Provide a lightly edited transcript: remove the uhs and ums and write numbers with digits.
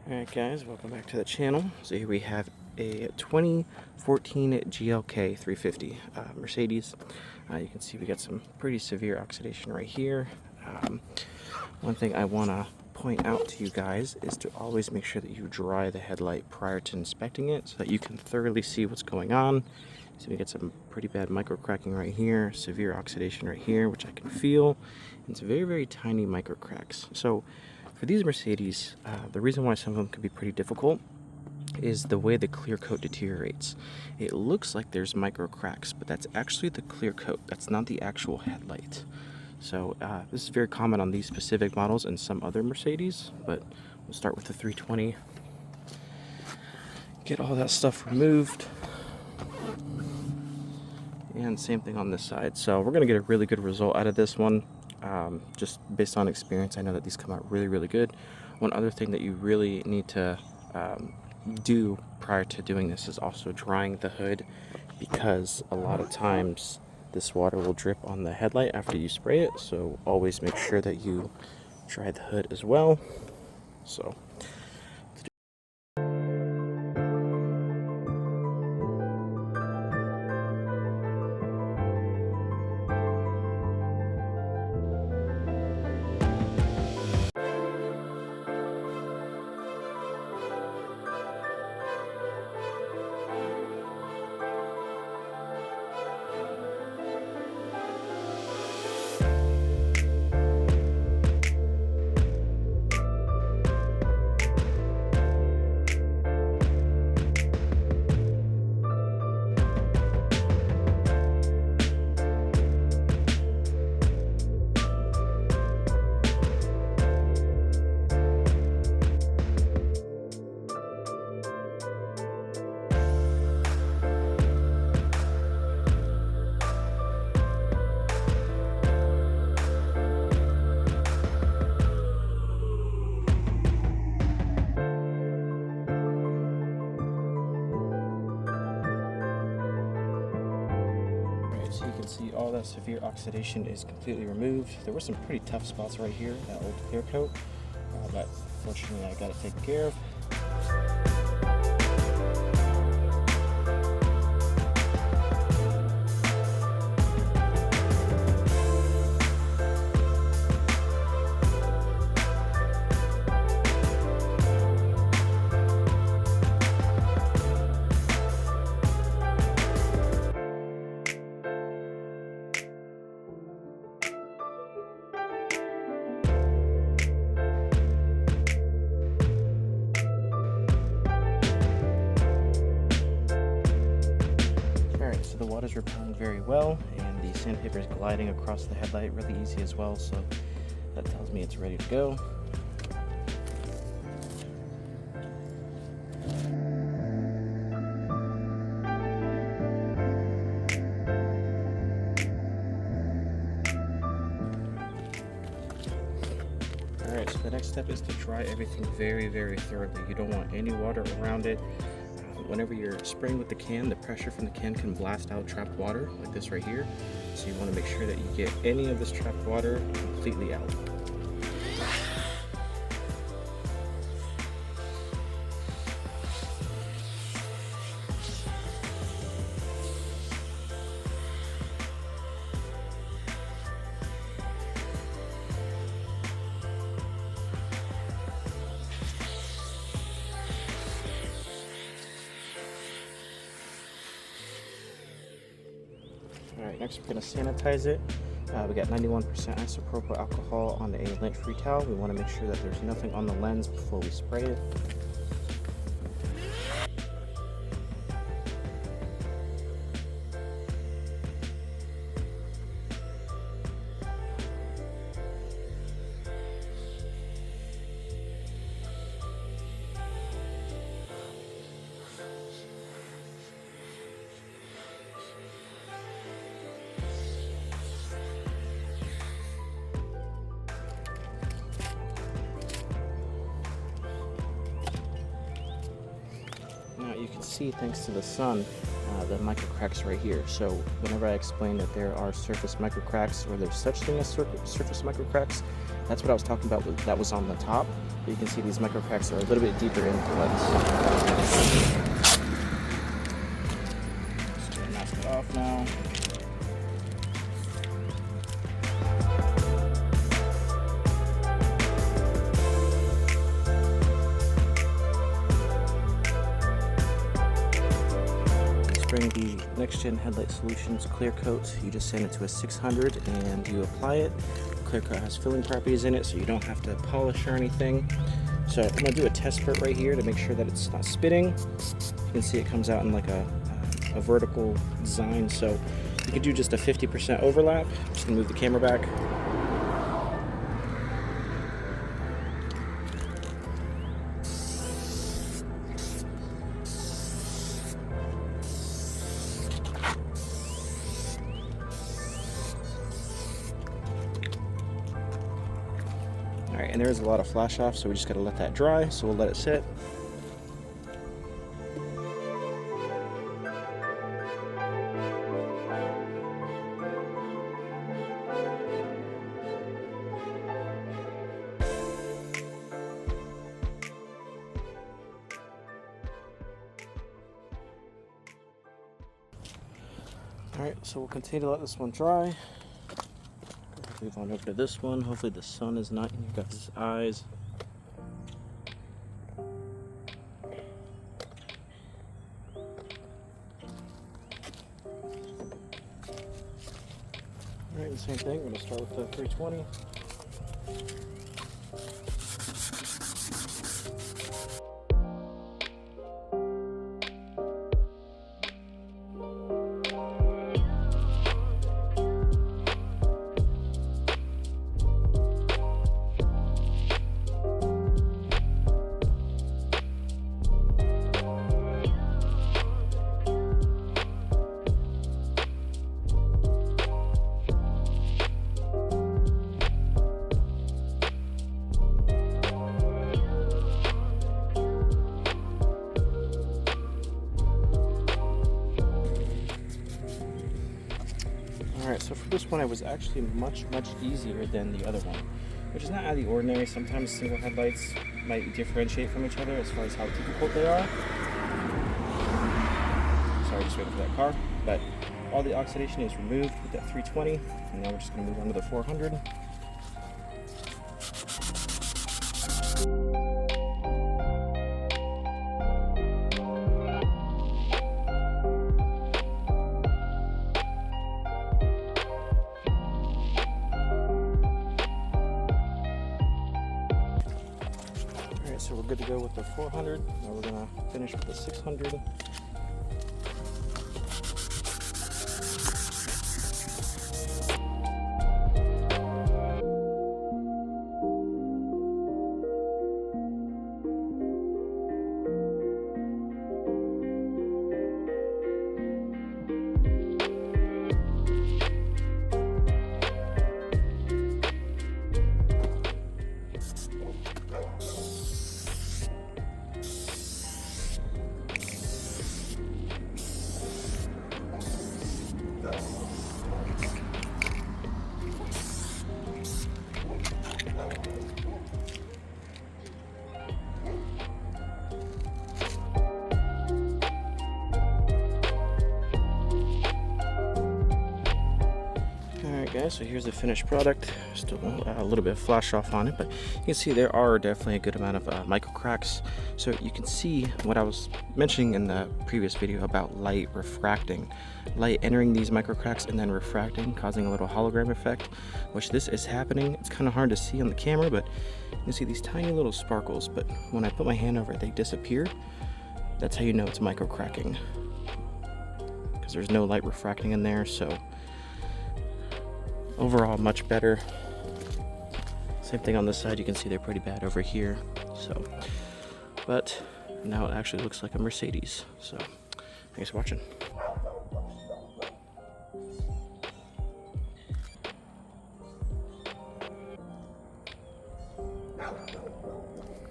Alright guys, welcome back to the channel. So here we have a 2014 GLK 350 Mercedes. You can see we got some pretty severe oxidation right here. One thing I want to point out to you guys is to always make sure that you dry the headlight prior to inspecting it so that you can thoroughly see what's going on. So we get some pretty bad microcracking right here, severe oxidation right here, which I can feel. And it's very tiny microcracks. So for these Mercedes, the reason why some of them can be pretty difficult is the way the clear coat deteriorates. It looks like there's micro cracks, but that's actually the clear coat. That's not the actual headlight. So this is very common on these specific models and some other Mercedes, but we'll start with the 320. Get all that stuff removed. And same thing on this side. So we're gonna get a really good result out of this one. Just based on experience, I know that these come out really good. One other thing that you really need to do prior to doing this is also drying the hood, because a lot of times this water will drip on the headlight after you spray it, so always make sure that you dry the hood as well. So so you can see all that severe oxidation is completely removed. There were some pretty tough spots right here, that old clear coat, but fortunately I got it taken care of. So the water's repelling very well, and the sandpaper is gliding across the headlight really easy as well, so that tells me it's ready to go. Alright, so the next step is to dry everything very thoroughly. You don't want any water around it. Whenever you're spraying with the can, the pressure from the can can blast out trapped water, like this right here. So you want to make sure that you get any of this trapped water completely out. Alright, next we're going to sanitize it. We got 91% isopropyl alcohol on a lint-free towel. We want to make sure that there's nothing on the lens before we spray it. Now you can see, thanks to the sun, the microcracks right here. So whenever I explain that there are surface microcracks, or there's such thing as surface microcracks, That's what I was talking about, that was on the top. But you can see these micro cracks are a little bit deeper into it. Just gonna mask it off now. Bring the Next Gen Headlight Solutions clear coat. You just send it to a 600 and you apply it. Clear coat has filling properties in it, so you don't have to polish or anything. So I'm gonna do a test spurt right here to make sure that it's not spitting. You can see it comes out in like a vertical design, so you could do just a 50% overlap. I'm just gonna move the camera back. Alright, and there's a lot of flash off, so we just gotta let that dry, so we'll let it sit. Alright, so we'll continue to let this one dry. Move on over to this one. Hopefully the sun is not in your guys' eyes. Alright, the same thing. We're going to start with the 320. Alright, so for this one, it was actually much easier than the other one, which is not out of the ordinary. Sometimes single headlights might differentiate from each other as far as how difficult they are. Sorry, just waiting for that car. But all the oxidation is removed with that 320, and now we're just going to move on to the 400. So we're good to go with the 400. Now we're gonna finish with the 600. Guys, so here's the finished product. Still a little bit of flash off on it, but you can see there are definitely a good amount of micro cracks. So you can see what I was mentioning in the previous video about light refracting, light entering these micro cracks and then refracting, causing a little hologram effect, which this is happening. It's kind of hard to see on the camera, but you can see these tiny little sparkles, but when I put my hand over it, they disappear. That's how you know it's micro cracking, because there's no light refracting in there. So overall, much better. Same thing on this side. You can see they're pretty bad over here. So, but now it actually looks like a Mercedes. So, thanks for watching.